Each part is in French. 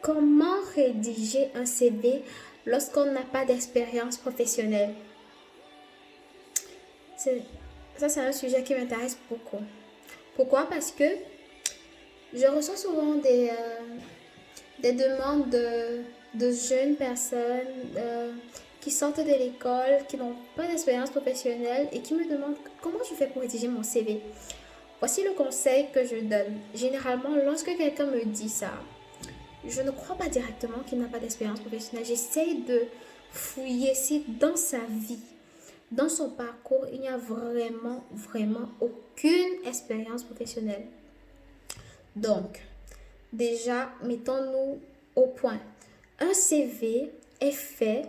Comment rédiger un CV lorsqu'on n'a pas d'expérience professionnelle? C'est- Ça, c'est un sujet qui m'intéresse beaucoup. Pourquoi? Parce que je reçois souvent des demandes de jeunes personnes qui sortent de l'école, qui n'ont pas d'expérience professionnelle et qui me demandent comment je fais pour rédiger mon CV. Voici le conseil que je donne. Généralement, lorsque quelqu'un me dit ça, je ne crois pas directement qu'il n'a pas d'expérience professionnelle. J'essaye de fouiller si dans sa vie, dans son parcours, il n'y a vraiment aucune expérience professionnelle. Donc, déjà, mettons-nous au point. Un CV est fait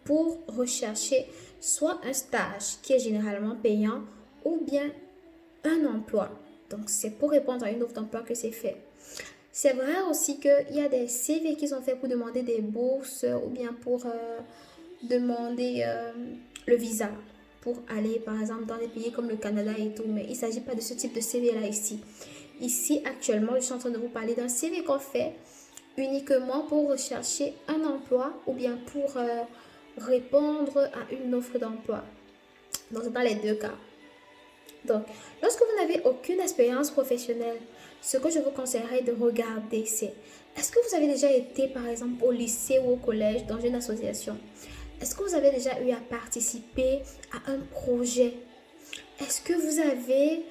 pour rechercher soit un stage qui est généralement payant ou bien un emploi. Donc, c'est pour répondre à une offre d'emploi que c'est fait. C'est vrai aussi qu'il y a des CV qui sont faits pour demander des bourses ou bien pour demander le visa pour aller par exemple dans des pays comme le Canada et tout. Mais il ne s'agit pas de ce type de CV là ici. Ici actuellement, je suis en train de vous parler d'un CV qu'on fait uniquement pour rechercher un emploi ou bien pour répondre à une offre d'emploi. Donc c'est dans les deux cas. Donc, lorsque vous n'avez aucune expérience professionnelle, ce que je vous conseillerais de regarder, c'est est-ce que vous avez déjà été, par exemple, au lycée ou au collège dans une association? Est-ce que vous avez déjà eu à participer à un projet? Est-ce que vous avez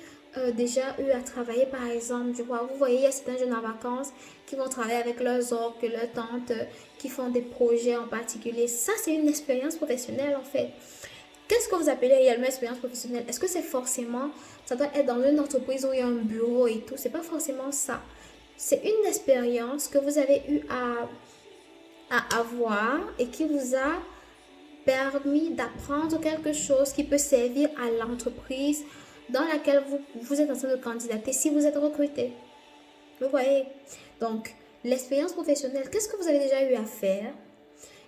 déjà eu à travailler, par exemple, vous voyez, il y a certains jeunes en vacances qui vont travailler avec leurs oncles, leurs tantes, qui font des projets en particulier. Ça, c'est une expérience professionnelle, en fait. Qu'est-ce que vous appelez réellement expérience professionnelle? Est-ce que c'est forcément, ça doit être dans une entreprise où il y a un bureau et tout? C'est pas forcément ça. C'est une expérience que vous avez eu à avoir et qui vous a permis d'apprendre quelque chose qui peut servir à l'entreprise dans laquelle vous êtes en train de candidater si vous êtes recruté. Vous voyez? Donc, l'expérience professionnelle, qu'est-ce que vous avez déjà eu à faire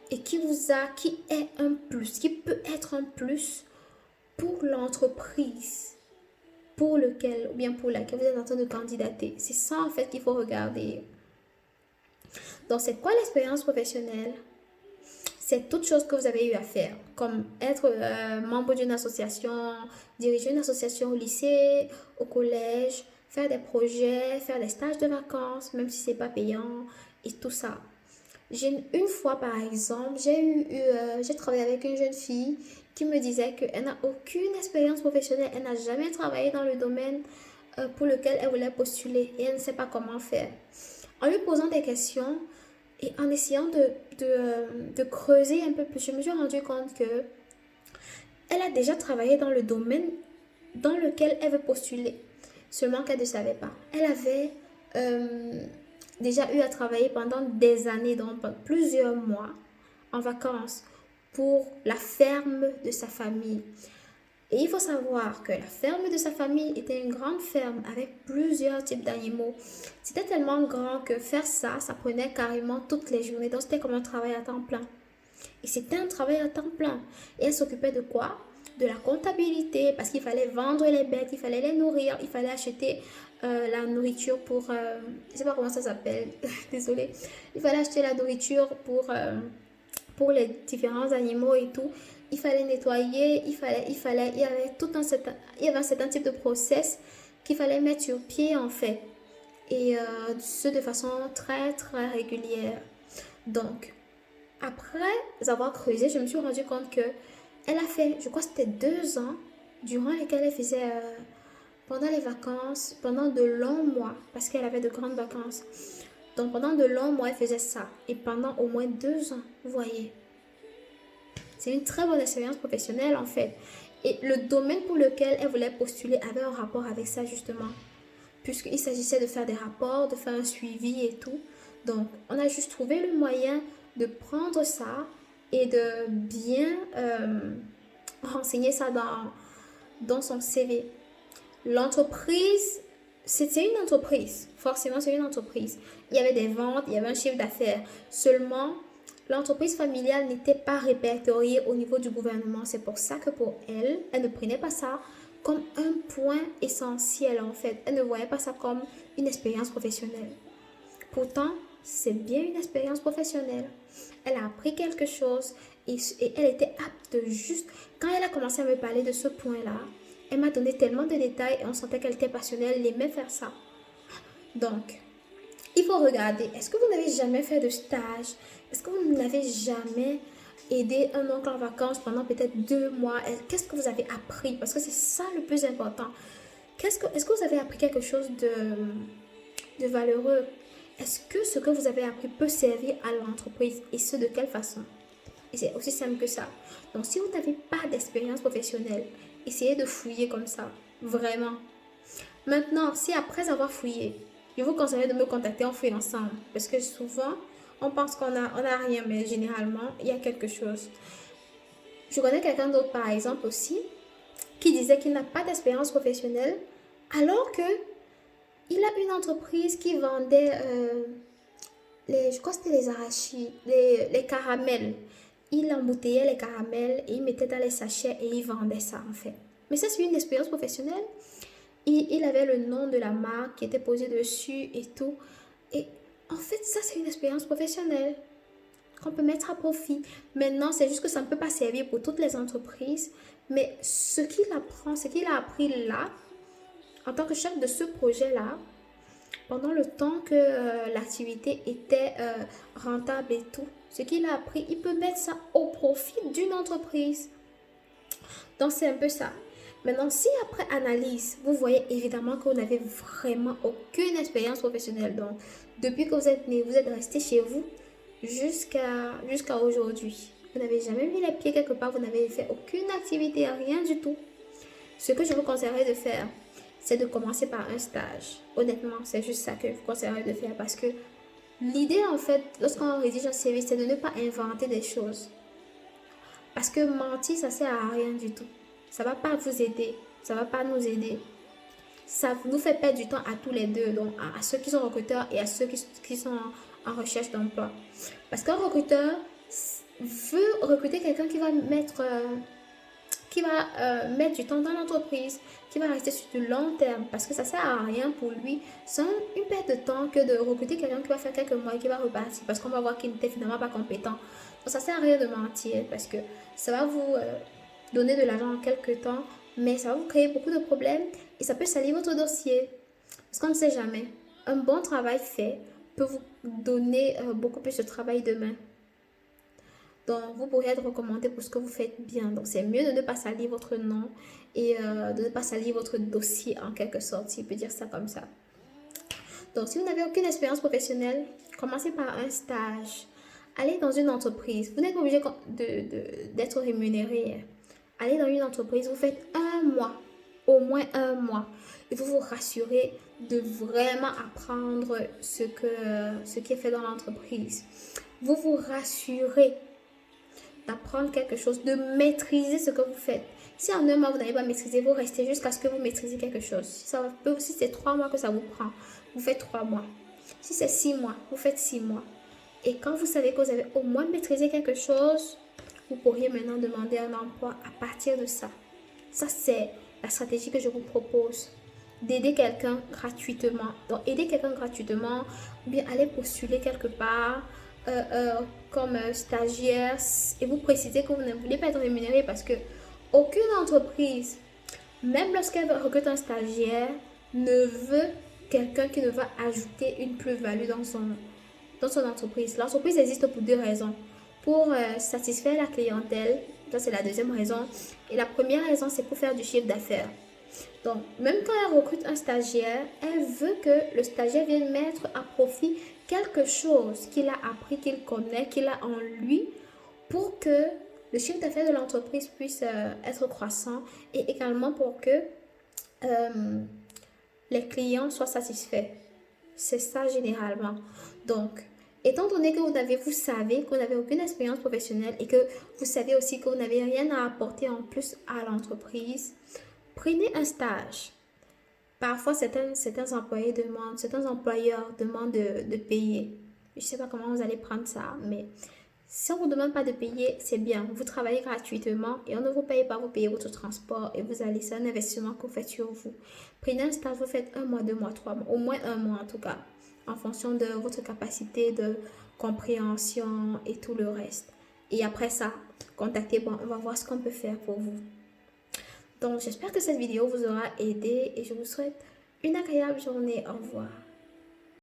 et qui est un plus, qui peut être un plus pour l'entreprise pour lequel ou bien pour laquelle vous êtes en train de candidater. C'est ça en fait qu'il faut regarder. Donc c'est quoi l'expérience professionnelle? C'est toute chose que vous avez eu à faire, comme être membre d'une association, diriger une association au lycée, au collège, faire des projets, faire des stages de vacances, même si c'est pas payant et tout ça. Une fois, par exemple, j'ai travaillé avec une jeune fille qui me disait qu'elle n'a aucune expérience professionnelle, elle n'a jamais travaillé dans le domaine pour lequel elle voulait postuler et elle ne sait pas comment faire. En lui posant des questions et en essayant de creuser un peu plus, je me suis rendu compte que elle a déjà travaillé dans le domaine dans lequel elle veut postuler, seulement qu'elle ne savait pas. Elle avait déjà eu à travailler pendant des années, donc plusieurs mois, en vacances, pour la ferme de sa famille. Et il faut savoir que la ferme de sa famille était une grande ferme avec plusieurs types d'animaux. C'était tellement grand que faire ça, ça prenait carrément toutes les journées. Donc c'était comme un travail à temps plein. Et c'était un travail à temps plein. Et elle s'occupait de quoi? De la comptabilité, parce qu'il fallait vendre les bêtes, il fallait les nourrir, il fallait acheter la nourriture pour... je ne sais pas comment ça s'appelle, désolée. Il fallait acheter la nourriture pour les différents animaux et tout. Il fallait nettoyer, il y avait il y avait un certain type de process qu'il fallait mettre sur pied en fait. Et ce de façon très régulière. Donc, après avoir creusé, je me suis rendu compte que elle a fait, je crois que c'était 2 ans, durant lesquels elle faisait, pendant les vacances, pendant de longs mois, parce qu'elle avait de grandes vacances. Donc pendant de longs mois, elle faisait ça. Et pendant au moins 2 ans, vous voyez. C'est une très bonne expérience professionnelle en fait. Et le domaine pour lequel elle voulait postuler avait un rapport avec ça justement. Puisqu'il s'agissait de faire des rapports, de faire un suivi et tout. Donc on a juste trouvé le moyen de prendre ça et de bien renseigner ça dans son CV. L'entreprise, c'était une entreprise. Forcément, c'est une entreprise. Il y avait des ventes, il y avait un chiffre d'affaires. Seulement, l'entreprise familiale n'était pas répertoriée au niveau du gouvernement. C'est pour ça que pour elle, elle ne prenait pas ça comme un point essentiel en fait. Elle ne voyait pas ça comme une expérience professionnelle. Pourtant, c'est bien une expérience professionnelle. Elle a appris quelque chose et elle était apte juste. Quand elle a commencé à me parler de ce point-là, elle m'a donné tellement de détails et on sentait qu'elle était passionnée, elle aimait faire ça. Donc, il faut regarder, est-ce que vous n'avez jamais fait de stage? Est-ce que vous n'avez jamais aidé un oncle en vacances pendant peut-être 2 mois? Qu'est-ce que vous avez appris? Parce que c'est ça le plus important. Est-ce que vous avez appris quelque chose de valeureux? Est-ce que ce que vous avez appris peut servir à l'entreprise et ce de quelle façon? Et c'est aussi simple que ça. Donc, si vous n'avez pas d'expérience professionnelle, essayez de fouiller comme ça. Vraiment. Maintenant, si après avoir fouillé, je vous conseille de me contacter, on fouille ensemble. Parce que souvent, on pense qu'on a rien, mais généralement, il y a quelque chose. Je connais quelqu'un d'autre, par exemple, aussi, qui disait qu'il n'a pas d'expérience professionnelle, alors que il a une entreprise qui vendait, je crois que c'était les arachides, les caramels. Il embouteillait les caramels et il mettait dans les sachets et il vendait ça en fait. Mais ça, c'est une expérience professionnelle. Il avait le nom de la marque qui était posé dessus et tout. Et en fait, ça, c'est une expérience professionnelle qu'on peut mettre à profit. Maintenant, c'est juste que ça ne peut pas servir pour toutes les entreprises. Mais ce qu'il apprend, ce qu'il a appris là, en tant que chef de ce projet-là, pendant le temps que l'activité était rentable et tout, ce qu'il a appris, il peut mettre ça au profit d'une entreprise. Donc, c'est un peu ça. Maintenant, si après analyse, vous voyez évidemment que vous n'avez vraiment aucune expérience professionnelle. Donc, depuis que vous êtes né, vous êtes resté chez vous jusqu'à aujourd'hui. Vous n'avez jamais mis les pieds quelque part, vous n'avez fait aucune activité, rien du tout. Ce que je vous conseillerais de faire, c'est de commencer par un stage. Honnêtement, c'est juste ça que je vous conseillerais de faire parce que l'idée, en fait, lorsqu'on rédige un CV, c'est de ne pas inventer des choses. Parce que mentir, ça ne sert à rien du tout. Ça ne va pas vous aider. Ça ne va pas nous aider. Ça nous fait perdre du temps à tous les deux, donc à ceux qui sont recruteurs et à ceux qui sont en recherche d'emploi. Parce qu'un recruteur veut recruter quelqu'un qui va mettre du temps dans l'entreprise, qui va rester sur du long terme, parce que ça ne sert à rien pour lui. C'est une perte de temps que de recruter quelqu'un qui va faire quelques mois et qui va repartir, parce qu'on va voir qu'il n'était finalement pas compétent. Donc ça ne sert à rien de mentir, parce que ça va vous donner de l'argent en quelques temps, mais ça va vous créer beaucoup de problèmes et ça peut salir votre dossier. Parce qu'on ne sait jamais. Un bon travail fait peut vous donner beaucoup plus de travail demain. Donc, vous pourrez être recommandé pour ce que vous faites bien. Donc, c'est mieux de ne pas salir votre nom et de ne pas salir votre dossier en quelque sorte, si je peux dire ça comme ça. Donc, si vous n'avez aucune expérience professionnelle, commencez par un stage. Allez dans une entreprise. Vous n'êtes pas obligé d'être rémunéré. Allez dans une entreprise, vous faites 1 mois, au moins 1 mois. Et vous vous rassurez de vraiment apprendre ce qui est fait dans l'entreprise. Vous vous rassurez d'apprendre quelque chose, de maîtriser ce que vous faites. Si en 1 mois, vous n'avez pas maîtrisé, vous restez jusqu'à ce que vous maîtrisez quelque chose. Si c'est 3 mois que ça vous prend, vous faites 3 mois. Si c'est 6 mois, vous faites 6 mois. Et quand vous savez que vous avez au moins maîtrisé quelque chose, vous pourriez maintenant demander un emploi à partir de ça. Ça, c'est la stratégie que je vous propose. D'aider quelqu'un gratuitement. Donc, aider quelqu'un gratuitement, ou bien aller postuler quelque part comme stagiaire. Et vous précisez que vous ne voulez pas être rémunéré parce que aucune entreprise, même lorsqu'elle recrute un stagiaire, ne veut quelqu'un qui ne va ajouter une plus-value dans son entreprise. L'entreprise existe pour 2 raisons. Pour satisfaire la clientèle, ça c'est la deuxième raison. Et la première raison, c'est pour faire du chiffre d'affaires. Donc, même quand elle recrute un stagiaire, elle veut que le stagiaire vienne mettre à profit quelque chose qu'il a appris, qu'il connaît, qu'il a en lui, pour que le chiffre d'affaires de l'entreprise puisse être croissant et également pour que les clients soient satisfaits. C'est ça généralement. Donc, étant donné que vous savez que vous n'avez aucune expérience professionnelle et que vous savez aussi que vous n'avez rien à apporter en plus à l'entreprise, prenez un stage. Parfois, certains employeurs demandent de payer. Je ne sais pas comment vous allez prendre ça, mais si on ne vous demande pas de payer, c'est bien. Vous travaillez gratuitement et on ne vous paye pas, vous payez votre transport et vous allez, c'est un investissement que vous faites sur vous. Prenez un stage, vous faites 1 mois, 2 mois, 3 mois, au moins 1 mois en tout cas. en fonction de votre capacité de compréhension et tout le reste. Et après ça, contactez, bon, on va voir ce qu'on peut faire pour vous. Donc, j'espère que cette vidéo vous aura aidé et je vous souhaite une agréable journée. Au revoir.